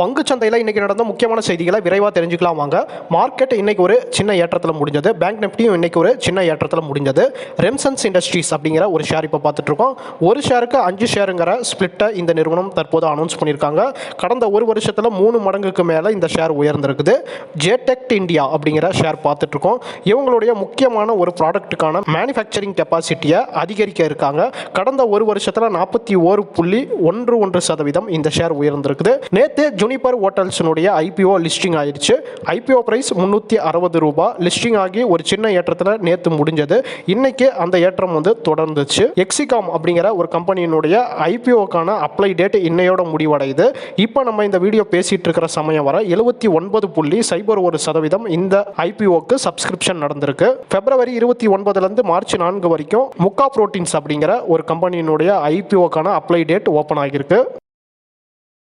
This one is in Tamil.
பங்குச்சந்தையில் இன்னைக்கு நடந்த முக்கியமான செய்திகளை விரைவாக தெரிஞ்சுக்கலாம் வாங்க. மார்க்கெட் இன்னைக்கு ஒரு சின்ன ஏற்றத்தில் முடிஞ்சது. பேங்க் நிஃப்டியும் இன்னைக்கு ஒரு சின்ன ஏற்றத்தில் முடிஞ்சது. ரெம்சன்ஸ் இண்டஸ்ட்ரீஸ் அப்படிங்கிற ஒரு ஷேர் இப்போ பார்த்துட்டு இருக்கோம். ஒரு ஷேருக்கு 5 ஷேருங்கிற ஸ்பிளிட்டை இந்த நிறுவனம் தற்போது அனௌன்ஸ் பண்ணியிருக்காங்க. கடந்த ஒரு வருஷத்தில் 3 மடங்குக்கு மேலே இந்த ஷேர் உயர்ந்திருக்குது. ஜேடெக்ட் இந்தியா அப்படிங்கிற ஷேர் பார்த்துட்டு இருக்கோம். இவங்களுடைய முக்கியமான ஒரு ப்ராடக்ட்டுக்கான மேனுஃபேக்சரிங் கெப்பாசிட்டியை அதிகரிக்க இருக்காங்க. கடந்த ஒரு வருஷத்தில் 41.11% இந்த ஷேர் உயர்ந்திருக்குது. நேற்று ஜுனிபர் ஹோட்டல்ஸினுடைய ஐபிஓ லிஸ்டிங் ஆயிடுச்சு. ஐபிஓ பிரைஸ் 360 ரூபாய் லிஸ்டிங் ஆகி ஒரு சின்ன ஏற்றத்தில் நேற்று முடிஞ்சது. இன்னைக்கு அந்த ஏற்றம் தொடர்ந்துச்சு. எக்ஸிகாம் அப்படிங்கிற ஒரு கம்பெனியினுடைய ஐபிஓக்கான அப்ளை டேட் இன்னையோட முடிவடையுது. இப்போ நம்ம இந்த வீடியோ பேசிட்டு இருக்கிற சமயம் வர 79.01% இந்த ஐபிஓக்கு சப்ஸ்கிரிப்ஷன் நடந்திருக்கு. பிப்ரவரி 29 மார்ச் 4 வரைக்கும் முக்கா புரோட்டீன்ஸ் அப்படிங்கிற ஒரு கம்பெனியினுடைய ஐபிஓக்கான அப்ளை டேட் ஓப்பன் ஆகியிருக்கு.